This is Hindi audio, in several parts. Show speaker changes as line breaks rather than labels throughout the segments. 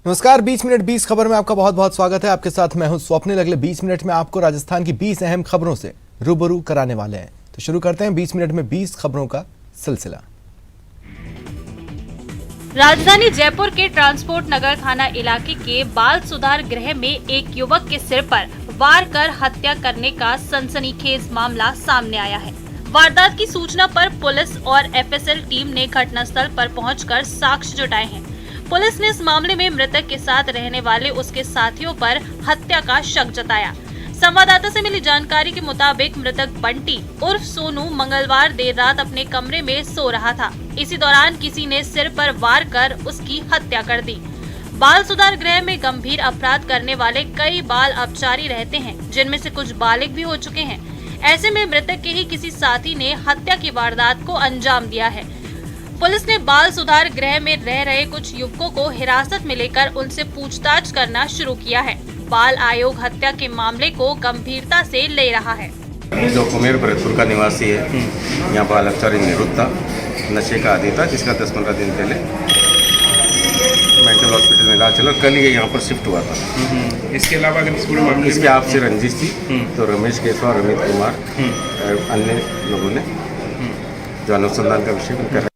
नमस्कार, 20 मिनट 20 खबर में आपका बहुत बहुत स्वागत है। आपके साथ मैं हूं स्वप्निल। अगले 20 मिनट में आपको राजस्थान की 20 अहम खबरों से रूबरू कराने वाले हैं। तो शुरू करते हैं 20 मिनट में 20 खबरों का सिलसिला।
राजधानी जयपुर के ट्रांसपोर्ट नगर थाना इलाके के बाल सुधार गृह में एक युवक के सिर पर वार कर हत्या करने का सनसनीखेज मामला सामने आया है। वारदात की सूचना पर पुलिस और एफएसएल टीम ने घटनास्थल पर पहुंचकर साक्ष्य जुटाए हैं। पुलिस ने इस मामले में मृतक के साथ रहने वाले उसके साथियों पर हत्या का शक जताया। संवाददाता से मिली जानकारी के मुताबिक मृतक बंटी उर्फ सोनू मंगलवार देर रात अपने कमरे में सो रहा था। इसी दौरान किसी ने सिर पर वार कर उसकी हत्या कर दी। बाल सुधार गृह में गंभीर अपराध करने वाले कई बाल अपचारी रहते हैं, जिनमें से कुछ बालिग भी हो चुके हैं। ऐसे में मृतक के ही किसी साथी ने हत्या की वारदात को अंजाम दिया है। पुलिस ने बाल सुधार गृह में रह रहे कुछ युवकों को हिरासत में लेकर उनसे पूछताछ करना शुरू किया है। बाल आयोग हत्या के मामले को गंभीरता से ले रहा है।
जो कुमेर भरतपुर का निवासी है, यहाँ बाल अपचारी निरुद्ध था, नशे का आदी था, जिसका 10-15 दिन पहले मेंटल हॉस्पिटल में इलाज चला। कल ये यहाँ पर शिफ्ट हुआ था।
इसके अलावा अगर इस पूरे मामले
इसके आपसे रंजिश थी, तो रमेश केसवा, रमित कुमार, अन्य लोगों ने जो अनुसंधान का विषय कर।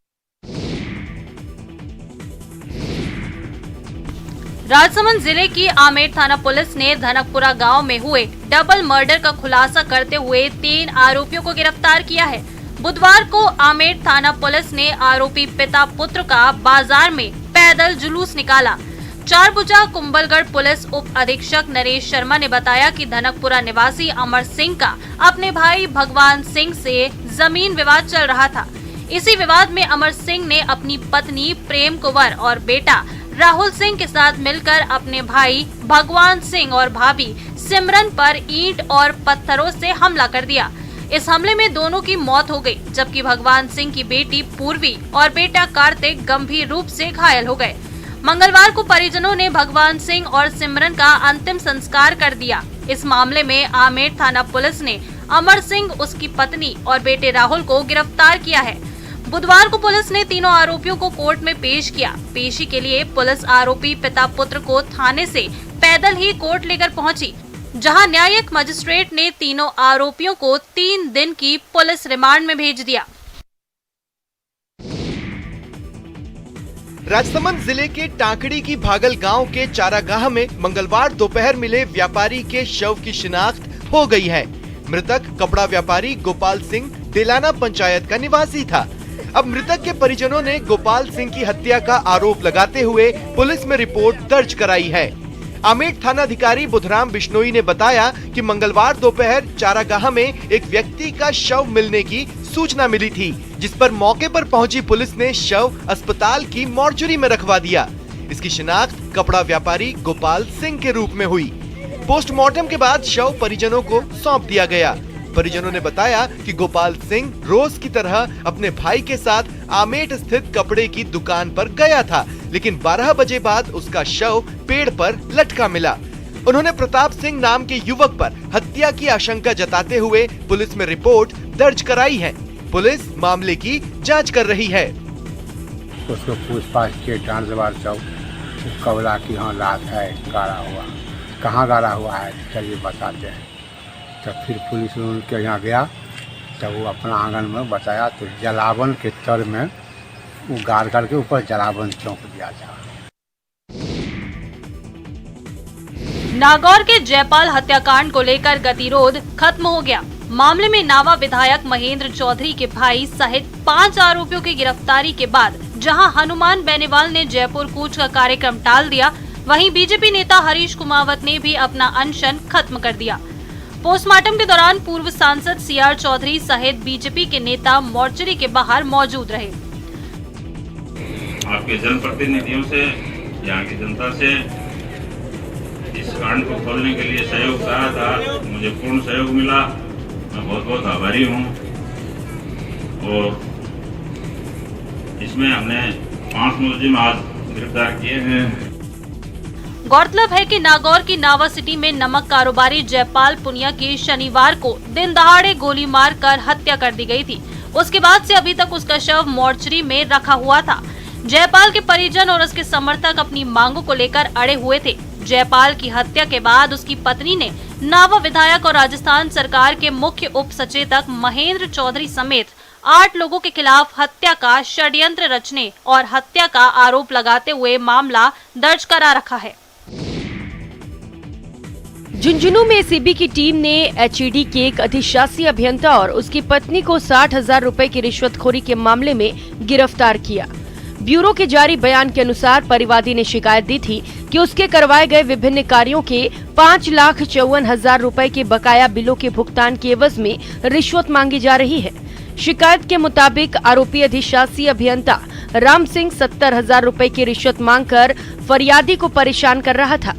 राजसमंद जिले की आमेर थाना पुलिस ने धनकपुरा गांव में हुए डबल मर्डर का खुलासा करते हुए 3 आरोपियों को गिरफ्तार किया है। बुधवार को आमेर थाना पुलिस ने आरोपी पिता पुत्र का बाजार में पैदल जुलूस निकाला। चारभुजा कुंभलगढ़ पुलिस उप अधीक्षक नरेश शर्मा ने बताया कि धनकपुरा निवासी अमर सिंह का अपने भाई भगवान सिंह से जमीन विवाद चल रहा था। इसी विवाद में अमर सिंह ने अपनी पत्नी प्रेम कुंवर और बेटा राहुल सिंह के साथ मिलकर अपने भाई भगवान सिंह और भाभी सिमरन पर ईंट और पत्थरों से हमला कर दिया। इस हमले में दोनों की मौत हो गई, जबकि भगवान सिंह की बेटी पूर्वी और बेटा कार्तिक गंभीर रूप से घायल हो गए। मंगलवार को परिजनों ने भगवान सिंह और सिमरन का अंतिम संस्कार कर दिया। इस मामले में आमेर थाना पुलिस ने अमर सिंह, उसकी पत्नी और बेटे राहुल को गिरफ्तार किया है। बुधवार को पुलिस ने तीनों आरोपियों को कोर्ट में पेश किया। पेशी के लिए पुलिस आरोपी पिता पुत्र को थाने से पैदल ही कोर्ट लेकर पहुंची, जहां न्यायिक मजिस्ट्रेट ने तीनों आरोपियों को 3 दिन की पुलिस रिमांड में भेज दिया।
राजसमंद जिले के टाकड़ी की भागल गांव के चारागाह में मंगलवार दोपहर मिले व्यापारी के शव की शिनाख्त हो गई है। मृतक कपड़ा व्यापारी गोपाल सिंह दिलाना पंचायत का निवासी था। अब मृतक के परिजनों ने गोपाल सिंह की हत्या का आरोप लगाते हुए पुलिस में रिपोर्ट दर्ज कराई है। आमेर थाना अधिकारी बुधराम बिश्नोई ने बताया कि मंगलवार दोपहर चारागाह में एक व्यक्ति का शव मिलने की सूचना मिली थी, जिस पर मौके पर पहुंची पुलिस ने शव अस्पताल की मॉर्चरी में रखवा दिया। इसकी शिनाख्त कपड़ा व्यापारी गोपाल सिंह के रूप में हुई। पोस्टमार्टम के बाद शव परिजनों को सौंप दिया गया। परिजनों ने बताया कि गोपाल सिंह रोज की तरह अपने भाई के साथ आमेट स्थित कपड़े की दुकान पर गया था, लेकिन 12 बजे बाद उसका शव पेड़ पर लटका मिला। उन्होंने प्रताप सिंह नाम के युवक पर हत्या की आशंका जताते हुए पुलिस में रिपोर्ट दर्ज कराई है। पुलिस मामले की जांच कर रही है।
उसको पूछताछ के कबला की हाँ रात है, गाड़ा हुआ, कहाँ गाड़ा हुआ है, चलिए बताते हैं। तब फिर पुलिस उनके यहाँ गया, तब वो अपना आंगन में बताया, तो जलावन के तर में वो गाड़ करके ऊपर जलावन चौंक दिया था।
नागौर के जयपाल हत्याकांड को लेकर गतिरोध खत्म हो गया। मामले में नावा विधायक महेंद्र चौधरी के भाई सहित 5 आरोपियों की गिरफ्तारी के बाद जहां हनुमान बेनीवाल ने जयपुर कूच का कार्यक्रम टाल दिया, वहीं बीजेपी नेता हरीश कुमावत ने भी अपना अनशन खत्म कर दिया। पोस्टमार्टम के दौरान पूर्व सांसद सीआर चौधरी सहित बीजेपी के नेता मोर्चरी के बाहर मौजूद रहे।
आपके जनप्रतिनिधियों से, यहाँ की जनता से इस कांड को खोलने के लिए सहयोग चाहा था, मुझे पूर्ण सहयोग मिला। मैं बहुत बहुत आभारी हूँ। और इसमें हमने 5 मुलजिम आज गिरफ्तार किए हैं।
गौरतलब है कि नागौर की नावा सिटी में नमक कारोबारी जयपाल पुनिया की शनिवार को दिन दहाड़े गोली मारकर हत्या कर दी गई थी। उसके बाद से अभी तक उसका शव मोर्चरी में रखा हुआ था। जयपाल के परिजन और उसके समर्थक अपनी मांगों को लेकर अड़े हुए थे। जयपाल की हत्या के बाद उसकी पत्नी ने नावा विधायक और राजस्थान सरकार के मुख्य उप सचेतक महेंद्र चौधरी समेत 8 लोगों के खिलाफ हत्या का षड्यंत्र रचने और हत्या का आरोप लगाते हुए मामला दर्ज करा रखा है।
झुंझुनू में एसीबी की टीम ने एचईडी के एक अधिशासी अभियंता और उसकी पत्नी को 60,000 रुपए की रिश्वतखोरी के मामले में गिरफ्तार किया। ब्यूरो के जारी बयान के अनुसार परिवादी ने शिकायत दी थी कि उसके करवाए गए विभिन्न कार्यों के 5,54,000 रुपए के बकाया बिलों के भुगतान के एवज में रिश्वत मांगी जा रही है। शिकायत के मुताबिक आरोपी अधिशासी अभियंता राम सिंह 70,000 रुपए की रिश्वत मांगकर फरियादी को परेशान कर रहा था।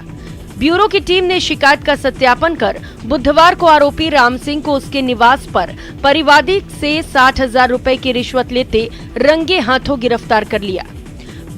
ब्यूरो की टीम ने शिकायत का सत्यापन कर बुधवार को आरोपी राम सिंह को उसके निवास पर परिवादी से 60,000 रुपए की रिश्वत लेते रंगे हाथों गिरफ्तार कर लिया।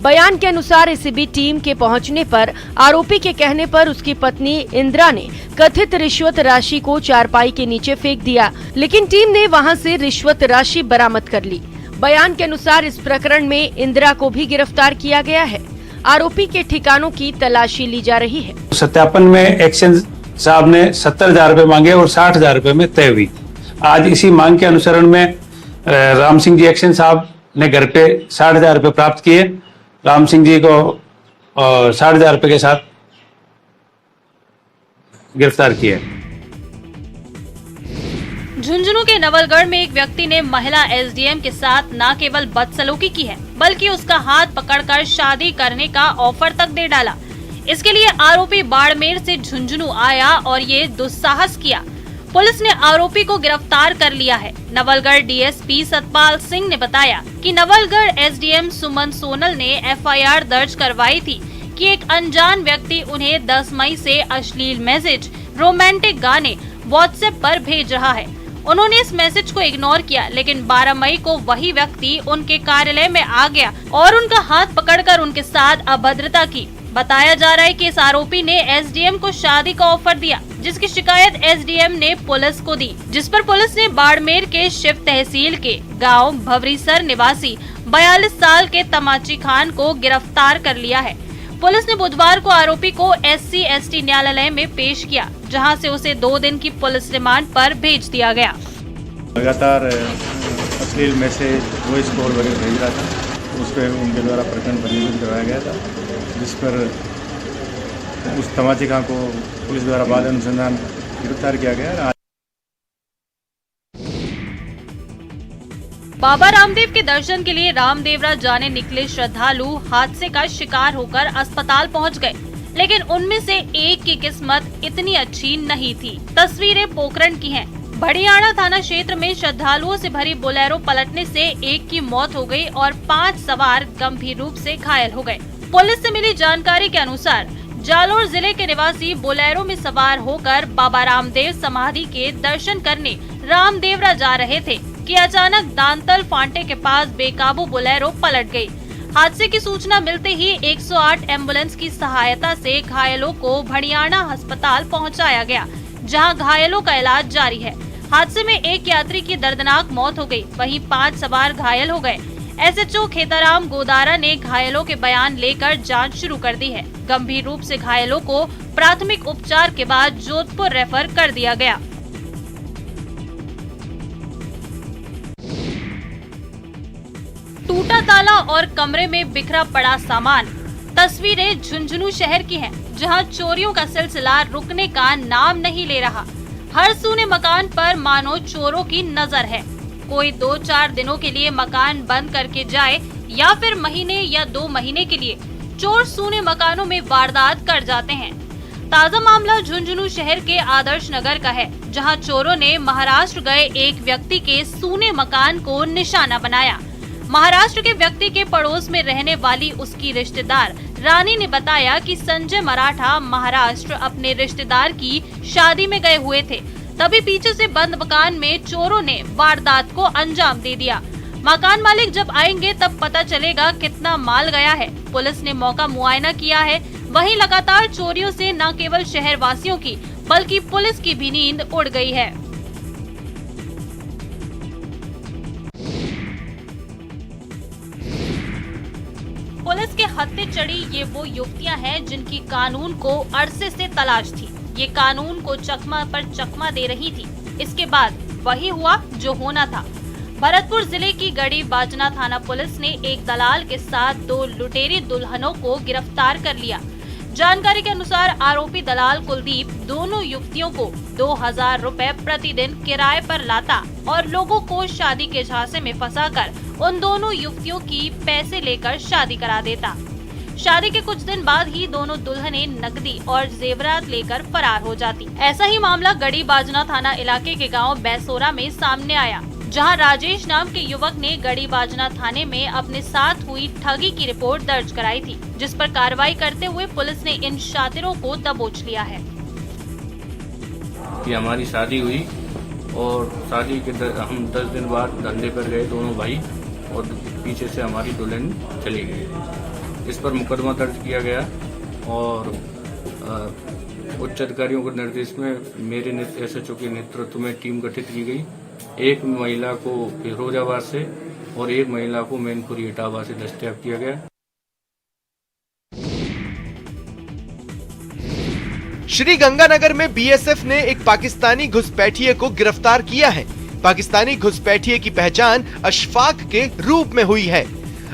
बयान के अनुसार एसीबी टीम के पहुंचने पर आरोपी के कहने पर उसकी पत्नी इंदिरा ने कथित रिश्वत राशि को चारपाई के नीचे फेंक दिया, लेकिन टीम ने वहां से रिश्वत राशि बरामद कर ली। बयान के अनुसार इस प्रकरण में इंदिरा को भी गिरफ्तार किया गया है। आरोपी के ठिकानों की तलाशी ली जा रही है।
सत्यापन में एक्सचेंज साहब ने 70,000 रुपए मांगे और 60,000 रुपए में तय हुई। आज इसी मांग के अनुसरण में राम सिंह जी एक्सचेंज साहब ने घर पे 60,000 रुपए प्राप्त किए। राम सिंह जी को 60,000 रुपए के साथ गिरफ्तार किए।
झुंझुनू के नवलगढ़ में एक व्यक्ति ने महिला एसडीएम के साथ न केवल बदसलूकी की है, बल्कि उसका हाथ पकड़कर शादी करने का ऑफर तक दे डाला। इसके लिए आरोपी बाड़मेर से झुंझुनू आया और ये दुस्साहस किया। पुलिस ने आरोपी को गिरफ्तार कर लिया है। नवलगढ़ डीएसपी सतपाल सिंह ने बताया कि नवलगढ़ एसडीएम सुमन सोनल ने एफआईआर दर्ज करवाई थी कि एक अनजान व्यक्ति उन्हें 10 मई से अश्लील मैसेज, रोमांटिक गाने व्हाट्सएप पर भेज रहा है। उन्होंने इस मैसेज को इग्नोर किया, लेकिन 12 मई को वही व्यक्ति उनके कार्यालय में आ गया और उनका हाथ पकड़कर उनके साथ अभद्रता की। बताया जा रहा है कि इस आरोपी ने एसडीएम को शादी का ऑफर दिया, जिसकी शिकायत एसडीएम ने पुलिस को दी, जिस पर पुलिस ने बाड़मेर के शिव तहसील के गांव भवरीसर निवासी 42 साल के तमाची खान को गिरफ्तार कर लिया है। पुलिस ने बुधवार को आरोपी को SC/ST न्यायालय में पेश किया, जहां से उसे 2 दिन की पुलिस रिमांड पर भेज दिया गया।
लगातार अश्लील मैसेज, वॉइस कॉल वगैरह भेज रहा था, उस पर उनके द्वारा प्रकरण पंजीकृत करवाया गया था, जिस पर उस तमाची खां को पुलिस द्वारा बाद अनुसंधान गिरफ्तार किया गया।
बाबा रामदेव के दर्शन के लिए रामदेवरा जाने निकले श्रद्धालु हादसे का शिकार होकर अस्पताल पहुंच गए, लेकिन उनमें से एक की किस्मत इतनी अच्छी नहीं थी। तस्वीरें पोखरण की हैं। भड़ियाना थाना क्षेत्र में श्रद्धालुओं से भरी बोलेरो पलटने से एक की मौत हो गई और 5 सवार गंभीर रूप से घायल हो गए। पुलिस से मिली जानकारी के अनुसार जालोर जिले के निवासी बोलेरो में सवार होकर बाबा रामदेव समाधि के दर्शन करने रामदेवरा जा रहे थे कि अचानक दांतल फांटे के पास बेकाबू बोलेरो पलट गई। हादसे की सूचना मिलते ही 108 एम्बुलेंस की सहायता से घायलों को भड़ियाना अस्पताल पहुंचाया गया, जहां घायलों का इलाज जारी है। हादसे में एक यात्री की दर्दनाक मौत हो गई, वहीं 5 सवार घायल हो गए। SHO खेताराम गोदारा ने घायलों के बयान लेकर जांच शुरू कर दी है। गंभीर रूप से घायलों को प्राथमिक उपचार के बाद जोधपुर रेफर कर दिया गया। टूटा ताला और कमरे में बिखरा पड़ा सामान। तस्वीरें झुंझुनू शहर की हैं, जहां चोरियों का सिलसिला रुकने का नाम नहीं ले रहा। हर सूने मकान पर मानो चोरों की नजर है। कोई 2-4 दिनों के लिए मकान बंद करके जाए या फिर महीने या 2 महीने के लिए चोर सूने मकानों में वारदात कर जाते हैं। ताजा मामला झुंझुनू शहर के आदर्श नगर का है, जहां चोरों ने महाराष्ट्र गए एक व्यक्ति के सूने मकान को निशाना बनाया। महाराष्ट्र के व्यक्ति के पड़ोस में रहने वाली उसकी रिश्तेदार रानी ने बताया कि संजय मराठा महाराष्ट्र अपने रिश्तेदार की शादी में गए हुए थे, तभी पीछे से बंद मकान में चोरों ने वारदात को अंजाम दे दिया। मकान मालिक जब आएंगे तब पता चलेगा कितना माल गया है। पुलिस ने मौका मुआयना किया है। वहीं लगातार चोरियों से न केवल शहर वासियों की बल्कि पुलिस की भी नींद उड़ गई है। पुलिस के हत्थे चढ़ी ये वो युवतियां हैं जिनकी कानून को अरसे से तलाश थी। ये कानून को चकमा पर चकमा दे रही थी। इसके बाद वही हुआ जो होना था। भरतपुर जिले की गड़ी बाजना थाना पुलिस ने एक दलाल के साथ 2 लुटेरी दुल्हनों को गिरफ्तार कर लिया। जानकारी के अनुसार आरोपी दलाल कुलदीप दोनों युवतियों को 2000 रुपए प्रतिदिन किराए पर लाता और लोगों को शादी के झांसे में फंसाकर उन दोनों युवतियों की पैसे लेकर शादी करा देता। शादी के कुछ दिन बाद ही दोनों दुल्हनें नकदी और जेवरात लेकर फरार हो जाती। ऐसा ही मामला गड़ी बाजना थाना इलाके के गांव बैसोरा में सामने आया, जहां राजेश नाम के युवक ने गड़ी बाजना थाने में अपने साथ हुई ठगी की रिपोर्ट दर्ज कराई थी, जिस पर कार्रवाई करते हुए पुलिस ने इन शातिरों को दबोच लिया है।
कि हमारी शादी हुई और शादी के हम 10 दिन बाद धंधे पर गए दोनों भाई, और पीछे से हमारी दुल्हन चली गई। इस पर मुकदमा दर्ज किया गया और उच्च अधिकारियों के निर्देश में मेरे SHO के नेतृत्व में टीम गठित की गई। एक महिला को फिरोजाबाद से और एक महिला को मैनपुरी इटावा से दस्तयाब किया गया।
श्री गंगानगर में BSF ने एक पाकिस्तानी घुसपैठिए को गिरफ्तार किया है। पाकिस्तानी घुसपैठिए की पहचान अशफाक के रूप में हुई है।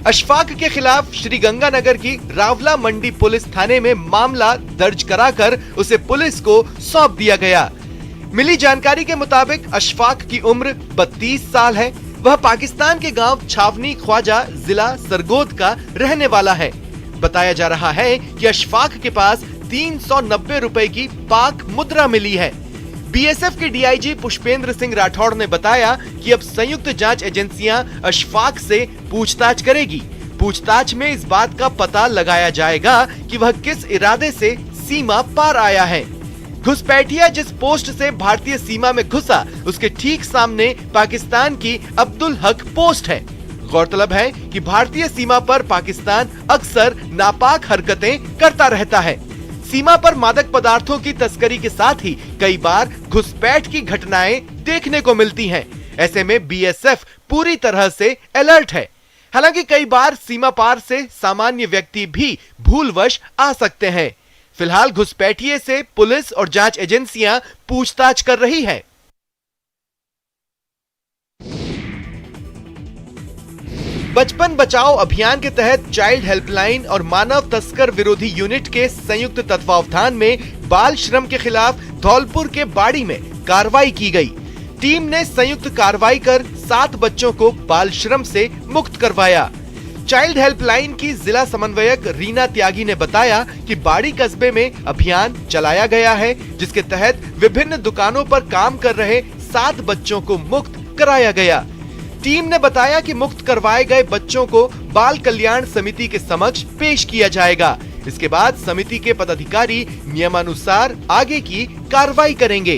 अशफाक के खिलाफ श्री गंगानगर की रावला मंडी पुलिस थाने में मामला दर्ज कराकर उसे पुलिस को सौंप दिया गया। मिली जानकारी के मुताबिक अशफाक की उम्र 32 साल है। वह पाकिस्तान के गांव छावनी ख्वाजा जिला सरगोद का रहने वाला है। बताया जा रहा है कि अशफाक के पास 390 रुपए की पाक मुद्रा मिली है। BSF के DIG पुष्पेंद्र सिंह राठौड़ ने बताया कि अब संयुक्त जांच एजेंसियां अशफाक से पूछताछ करेगी। पूछताछ में इस बात का पता लगाया जाएगा कि वह किस इरादे से सीमा पार आया है। घुसपैठिया जिस पोस्ट से भारतीय सीमा में घुसा, उसके ठीक सामने पाकिस्तान की अब्दुल हक पोस्ट है। गौरतलब है कि भारतीय सीमा पर पाकिस्तान अक्सर नापाक हरकतें करता रहता है। सीमा पर मादक पदार्थों की तस्करी के साथ ही कई बार घुसपैठ की घटनाएं देखने को मिलती हैं। ऐसे में BSF पूरी तरह से अलर्ट है। हालांकि कई बार सीमा पार से सामान्य व्यक्ति भी भूलवश आ सकते हैं। फिलहाल घुसपैठिए से पुलिस और जांच एजेंसियां पूछताछ कर रही है। बचपन बचाओ अभियान के तहत चाइल्ड हेल्पलाइन और मानव तस्कर विरोधी यूनिट के संयुक्त तत्वावधान में बाल श्रम के खिलाफ धौलपुर के बाड़ी में कार्रवाई की गई। टीम ने संयुक्त कार्रवाई कर 7 बच्चों को बाल श्रम से मुक्त करवाया। चाइल्ड हेल्पलाइन की जिला समन्वयक रीना त्यागी ने बताया कि बाड़ी कस्बे में अभियान चलाया गया है, जिसके तहत विभिन्न दुकानों पर काम कर रहे 7 बच्चों को मुक्त कराया गया। टीम ने बताया कि मुक्त करवाए गए बच्चों को बाल कल्याण समिति के समक्ष पेश किया जाएगा। इसके बाद समिति के पदाधिकारी नियमानुसार आगे की कार्रवाई करेंगे।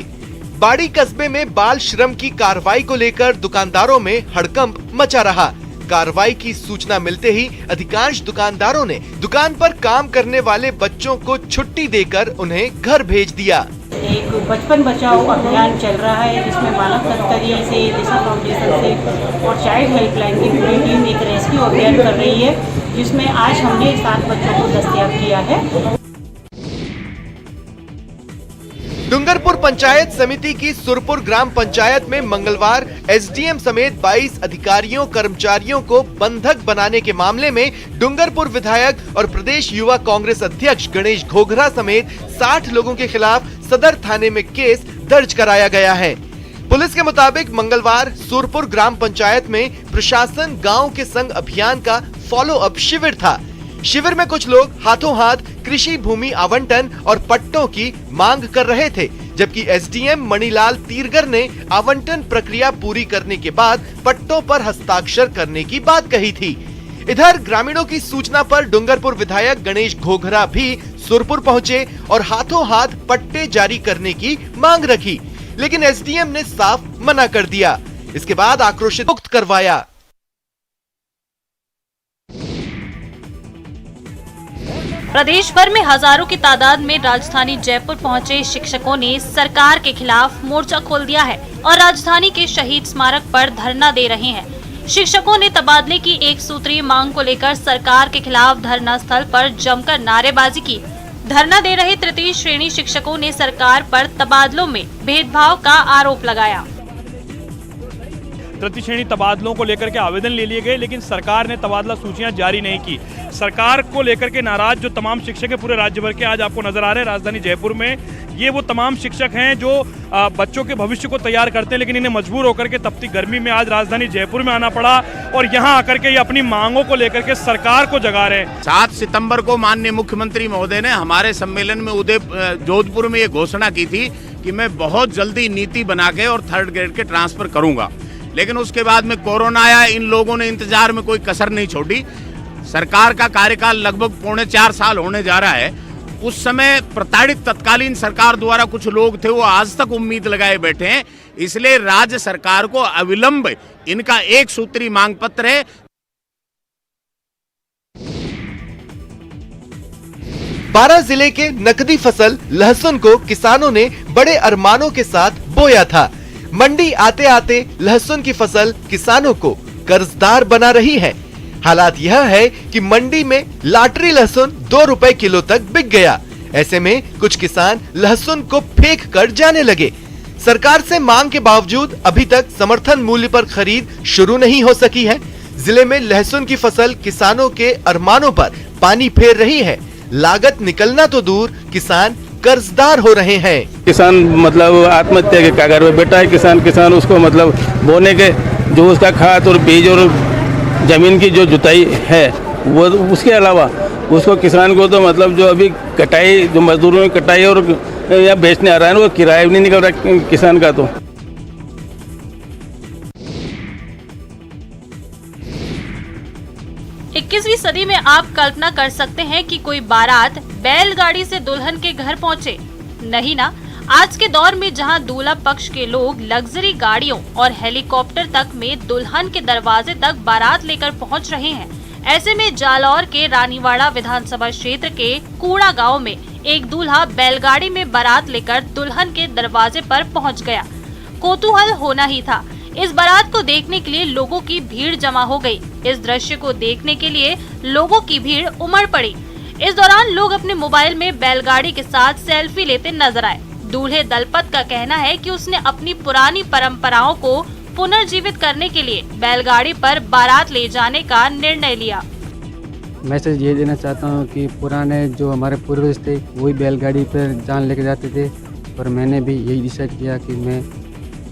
बाड़ी कस्बे में बाल श्रम की कार्रवाई को लेकर दुकानदारों में हड़कंप मचा रहा। कार्रवाई की सूचना मिलते ही अधिकांश दुकानदारों ने दुकान पर काम करने वाले बच्चों को छुट्टी देकर उन्हें घर भेज दिया।
एक बचपन बचाओ अभियान चल रहा है, जिसमें मानव तस्करी से, दिशा फाउंडेशन से और चाइल्ड हेल्पलाइन की पूरी टीम एक रेस्क्यू अभियान कर रही है, जिसमें आज हमने 7 बच्चों को दस्तयाब किया है।
डूंगरपुर पंचायत समिति की सुरपुर ग्राम पंचायत में मंगलवार SDM समेत 22 अधिकारियों कर्मचारियों को बंधक बनाने के मामले में डूंगरपुर विधायक और प्रदेश युवा कांग्रेस अध्यक्ष गणेश घोघरा समेत 60 लोगों के खिलाफ सदर थाने में केस दर्ज कराया गया है। पुलिस के मुताबिक मंगलवार सुरपुर ग्राम पंचायत में प्रशासन गाँव के संग अभियान का फॉलो अप शिविर था। शिविर में कुछ लोग हाथों हाथ कृषि भूमि आवंटन और पट्टों की मांग कर रहे थे, जबकि SDM मणिलाल तीरगर ने आवंटन प्रक्रिया पूरी करने के बाद पट्टों पर हस्ताक्षर करने की बात कही थी। इधर ग्रामीणों की सूचना पर डूंगरपुर विधायक गणेश घोघरा भी सुरपुर पहुंचे और हाथों हाथ पट्टे जारी करने की मांग रखी, लेकिन SDM ने साफ मना कर दिया। इसके बाद आक्रोशित मुक्त करवाया।
प्रदेश भर में हजारों की तादाद में राजधानी जयपुर पहुंचे शिक्षकों ने सरकार के खिलाफ मोर्चा खोल दिया है और राजधानी के शहीद स्मारक पर धरना दे रहे हैं। शिक्षकों ने तबादले की एक सूत्रीय मांग को लेकर सरकार के खिलाफ धरना स्थल पर जमकर नारेबाजी की। धरना दे रहे तृतीय श्रेणी शिक्षकों ने सरकार पर तबादलों में भेदभाव का आरोप लगाया।
तृतीय श्रेणी तबादलों को लेकर के आवेदन ले लिए गए, लेकिन सरकार ने तबादला सूचियां जारी नहीं की। सरकार को लेकर के नाराज जो तमाम शिक्षक हैं पूरे राज्य भर के आज आपको नजर आ रहे हैं राजधानी जयपुर में। ये वो तमाम शिक्षक हैं जो बच्चों के भविष्य को तैयार करते हैं, लेकिन इन्हें मजबूर होकर के तपती गर्मी में आज राजधानी जयपुर में आना पड़ा और यहाँ आकर के ये अपनी मांगों को लेकर के सरकार को जगा रहे हैं।
7 सितंबर को माननीय मुख्यमंत्री महोदय ने हमारे सम्मेलन में जोधपुर में ये घोषणा की थी कि मैं बहुत जल्दी नीति बना के और 3rd ग्रेड के ट्रांसफर करूंगा, लेकिन उसके बाद में कोरोना आया। इन लोगों ने इंतजार में कोई कसर नहीं छोड़ी। सरकार का कार्यकाल लगभग 3.25 साल होने जा रहा है। उस समय प्रताड़ित तत्कालीन सरकार द्वारा कुछ लोग थे, वो आज तक उम्मीद लगाए बैठे हैं। इसलिए राज्य सरकार को अविलंब इनका एक सूत्री मांग पत्र है।
बारां जिले के नकदी फसल लहसुन को किसानों ने बड़े अरमानों के साथ बोया था। मंडी आते आते लहसुन की फसल किसानों को कर्जदार बना रही है। हालात यह है कि मंडी में लाटरी लहसुन 2 रुपए किलो तक बिक गया। ऐसे में कुछ किसान लहसुन को फेंक कर जाने लगे। सरकार से मांग के बावजूद अभी तक समर्थन मूल्य पर खरीद शुरू नहीं हो सकी है। जिले में लहसुन की फसल किसानों के अरमानों पर पानी फेर रही है। लागत निकलना तो दूर, किसान कर्जदार हो रहे हैं।
किसान मतलब आत्महत्या के कगार में बैठा है। किसान उसको मतलब बोने के जो उसका खाद और बीज और जमीन की जो जुताई है वो, उसके अलावा उसको किसान को तो मतलब जो अभी कटाई जो मजदूरों ने कटाई और या बेचने आ रहा है वो किराया भी नहीं निकल रहा किसान का। तो
21वीं सदी में आप कल्पना कर सकते हैं कि कोई बारात बैलगाड़ी से दुल्हन के घर पहुंचे? नहीं ना। आज के दौर में जहां दूल्हा पक्ष के लोग लग्जरी गाड़ियों और हेलीकॉप्टर तक में दुल्हन के दरवाजे तक बारात लेकर पहुंच रहे हैं, ऐसे में जालौर के रानीवाड़ा विधानसभा क्षेत्र के कूड़ा गांव में एक दूल्हा बैलगाड़ी में बारात लेकर दुल्हन के दरवाजे पर पहुंच गया। कौतूहल होना ही था। इस बारात को देखने के लिए लोगों की भीड़ जमा हो गई। इस दृश्य को देखने के लिए लोगों की भीड़ उमड़ पड़ी। इस दौरान लोग अपने मोबाइल में बैलगाड़ी के साथ सेल्फी लेते नजर आए। दूल्हे दलपत का कहना है कि उसने अपनी पुरानी परंपराओं को पुनर्जीवित करने के लिए बैलगाड़ी पर बारात ले जाने का निर्णय लिया।
मैसेज ये देना चाहता हूँ कि पुराने जो हमारे पूर्वज थे वही बैलगाड़ी पर जान लेके जाते थे, और मैंने भी यही डिसाइड किया कि मैं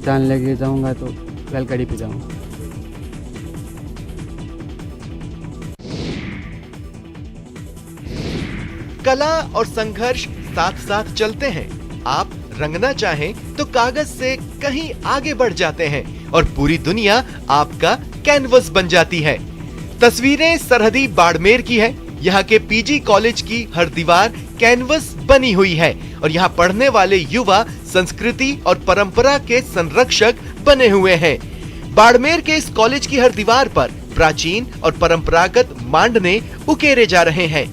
जान लेके जाऊँगा तो बैलगाड़ी पे जाऊँगा।
कला और संघर्ष साथ साथ चलते हैं। आप रंगना चाहें तो कागज से कहीं आगे बढ़ जाते हैं और पूरी दुनिया आपका कैनवस बन जाती है। तस्वीरें सरहदी बाड़मेर की है। यहाँ के पीजी कॉलेज की हर दीवार कैनवस बनी हुई है और यहाँ पढ़ने वाले युवा संस्कृति और परंपरा के संरक्षक बने हुए हैं। बाड़मेर के इस कॉलेज की हर दीवार पर प्राचीन और परंपरागत मांडने उकेरे जा रहे हैं।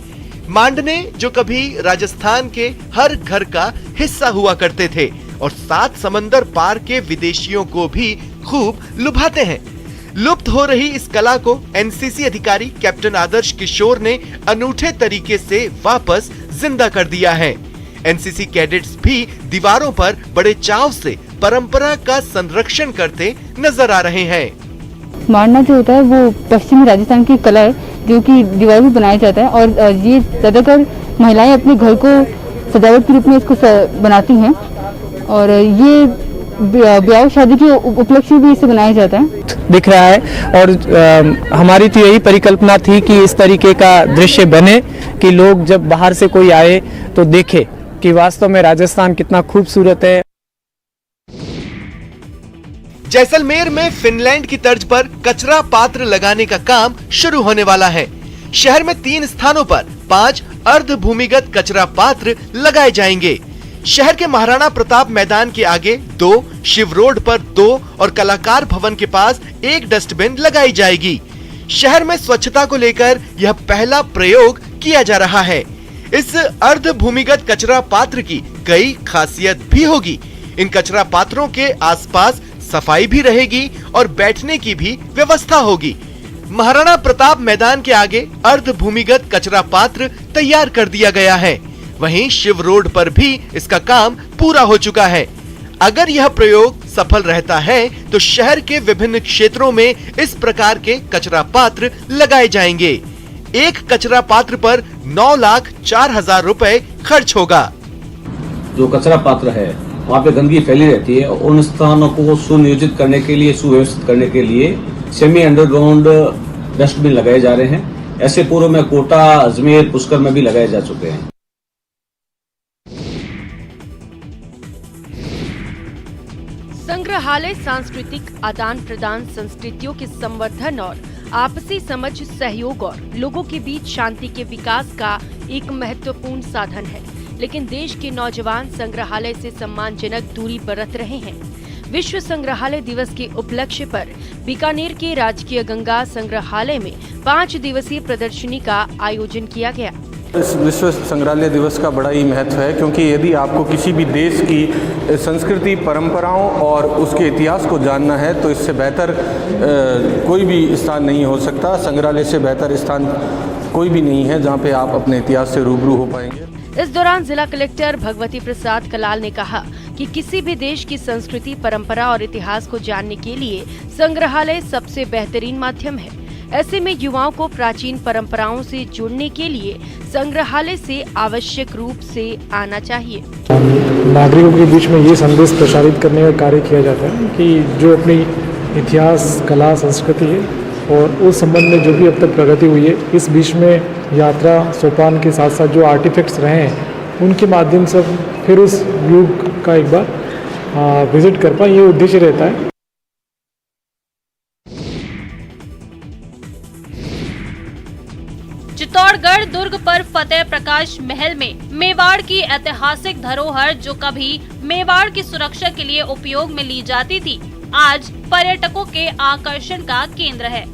मांडने जो कभी राजस्थान के हर घर का हिस्सा हुआ करते थे और 7 समंदर पार के विदेशियों को भी खूब लुभाते हैं। लुप्त हो रही इस कला को एनसीसी अधिकारी कैप्टन आदर्श किशोर ने अनूठे तरीके से वापस जिंदा कर दिया है। एनसीसी कैडेट्स भी दीवारों पर बड़े चाव से परंपरा का संरक्षण करते नजर आ रहे हैं।
मांडना जो होता है वो पश्चिमी राजस्थान की कला है जो कि दीवार में बनाया जाता है, और ये ज्यादातर महिलाएं अपने घर को सजावट के रूप में इसको बनाती हैं, और ये ब्याह शादी के उपलक्ष्य में भी इसे बनाया जाता है।
दिख रहा है और हमारी तो यही परिकल्पना थी कि इस तरीके का दृश्य बने कि लोग जब बाहर से कोई आए तो देखे कि वास्तव में राजस्थान कितना खूबसूरत है।
जैसलमेर में फिनलैंड की तर्ज पर कचरा पात्र लगाने का काम शुरू होने वाला है। शहर में 3 स्थानों पर 5 अर्ध भूमिगत कचरा पात्र लगाए जाएंगे। शहर के महाराणा प्रताप मैदान के आगे 2, शिव रोड पर 2 और कलाकार भवन के पास 1 डस्टबिन लगाई जाएगी। शहर में स्वच्छता को लेकर यह पहला प्रयोग किया जा रहा है। इस अर्ध भूमिगत कचरा पात्र की कई खासियत भी होगी। इन कचरा पात्रों के आसपास सफाई भी रहेगी और बैठने की भी व्यवस्था होगी। महाराणा प्रताप मैदान के आगे अर्ध भूमिगत कचरा पात्र तैयार कर दिया गया है। वहीं शिव रोड पर भी इसका काम पूरा हो चुका है। अगर यह प्रयोग सफल रहता है तो शहर के विभिन्न क्षेत्रों में इस प्रकार के कचरा पात्र लगाए जाएंगे। एक कचरा पात्र पर 9,04,000 रुपए खर्च होगा।
जो कचरा पात्र है वहाँ पे गंदगी फैली रहती है, उन स्थानों को सुनियोजित करने के लिए, सुव्यवस्थित करने के लिए सेमी अंडरग्राउंड डस्टबिन लगाए जा रहे हैं। ऐसे पूर्व में कोटा, अजमेर, पुष्कर में भी लगाए जा चुके हैं।
संग्रहालय सांस्कृतिक आदान प्रदान, संस्कृतियों के संवर्धन और आपसी समझ, सहयोग और लोगों के बीच शांति के विकास का एक महत्वपूर्ण साधन है। लेकिन देश के नौजवान संग्रहालय से सम्मानजनक दूरी बरत रहे हैं। विश्व संग्रहालय दिवस के उपलक्ष्य पर बीकानेर के राजकीय गंगा संग्रहालय में 5 दिवसीय प्रदर्शनी का आयोजन किया गया।
इस विश्व संग्रहालय दिवस का बड़ा ही महत्व है, क्योंकि यदि आपको किसी भी देश की संस्कृति, परंपराओं और उसके इतिहास को जानना है तो इससे बेहतर कोई भी स्थान नहीं हो सकता। संग्रहालय से बेहतर स्थान कोई भी नहीं है जहाँ पे आप अपने इतिहास से रूबरू हो पाएंगे।
इस दौरान जिला कलेक्टर भगवती प्रसाद कलाल ने कहा कि किसी भी देश की संस्कृति, परंपरा और इतिहास को जानने के लिए संग्रहालय सबसे बेहतरीन माध्यम है। ऐसे में युवाओं को प्राचीन परंपराओं से जुड़ने के लिए संग्रहालय से आवश्यक रूप से आना चाहिए।
नागरिकों के बीच में ये संदेश प्रसारित करने का कार्य किया जाता है कि जो अपनी इतिहास, कला, संस्कृति है और उस संबंध में जो भी अब तक प्रगति हुई है, इस बीच में यात्रा सोपान के साथ साथ जो आर्टिफैक्ट्स रहे हैं उनके माध्यम से फिर उस युग का एक बार विजिट कर पाए, ये उद्देश्य रहता है।
चित्तौड़गढ़ दुर्ग पर फतेह प्रकाश महल में मेवाड़ की ऐतिहासिक धरोहर जो कभी मेवाड़ की सुरक्षा के लिए उपयोग में ली जाती थी, आज पर्यटकों के आकर्षण का केंद्र है।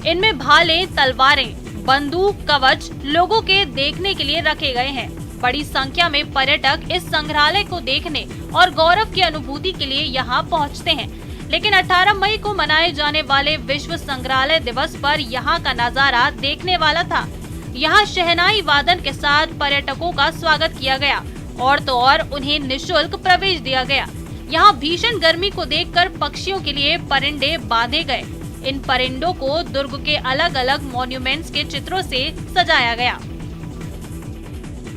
इनमें भाले, तलवारें, बंदूक, कवच लोगों के देखने के लिए रखे गए हैं। बड़ी संख्या में पर्यटक इस संग्रहालय को देखने और गौरव की अनुभूति के लिए यहाँ पहुँचते हैं। लेकिन 18 मई को मनाए जाने वाले विश्व संग्रहालय दिवस पर यहाँ का नजारा देखने वाला था। यहाँ शहनाई वादन के साथ पर्यटकों का स्वागत किया गया और तो और उन्हें निःशुल्क प्रवेश दिया गया। यहाँ भीषण गर्मी को देखकर पक्षियों के लिए परिंदे बांधे गए। इन परिंदों को दुर्ग के अलग अलग मॉन्यूमेंट्स के चित्रों से सजाया गया।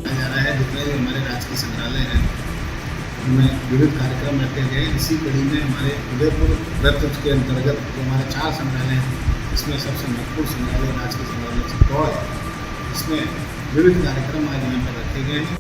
हमारे राजकीय संग्रहालय है, उनमें विविध कार्यक्रम रखे गए। इसी कड़ी में हमारे उदयपुर वृत्त के अंतर्गत जो हमारे 4 संग्रहालय हैं, इसमें सबसे महत्वपूर्ण संग्रहालय राजकीय संग्रहालय चित्तौड़ है। इसमें विविध कार्यक्रम आज यहाँ पर रखे गए हैं।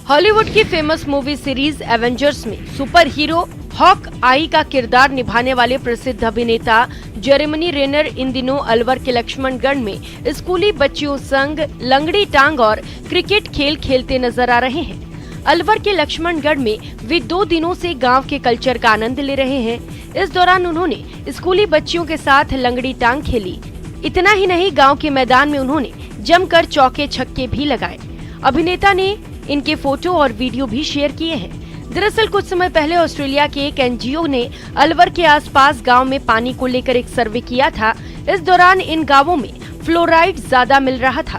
हॉलीवुड की फेमस मूवी सीरीज एवेंजर्स में सुपर हीरो हॉक आई का किरदार निभाने वाले प्रसिद्ध अभिनेता जेरेमी रेनर इन दिनों अलवर के लक्ष्मणगढ़ में स्कूली बच्चियों संग लंगड़ी टांग और क्रिकेट खेल खेलते नजर आ रहे हैं। अलवर के लक्ष्मणगढ़ में वे 2 दिनों से गांव के कल्चर का आनंद ले रहे हैं। इस दौरान उन्होंने स्कूली बच्चियों के साथ लंगड़ी टांग खेली। इतना ही नहीं, गाँव के मैदान में उन्होंने जमकर चौके छक्के भी लगाए। अभिनेता ने इनके फोटो और वीडियो भी शेयर किए हैं। दरअसल कुछ समय पहले ऑस्ट्रेलिया के एक एनजीओ ने अलवर के आसपास गांव में पानी को लेकर एक सर्वे किया था। इस दौरान इन गांवों में फ्लोराइड ज्यादा मिल रहा था।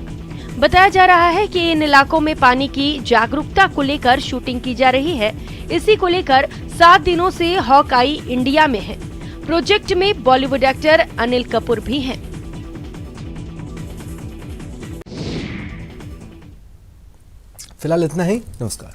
बताया जा रहा है कि इन इलाकों में पानी की जागरूकता को लेकर शूटिंग की जा रही है। इसी को लेकर 7 दिनों से हॉक आई इंडिया में है। प्रोजेक्ट में बॉलीवुड एक्टर अनिल कपूर भी हैं।
फिलहाल इतना ही, नमस्कार।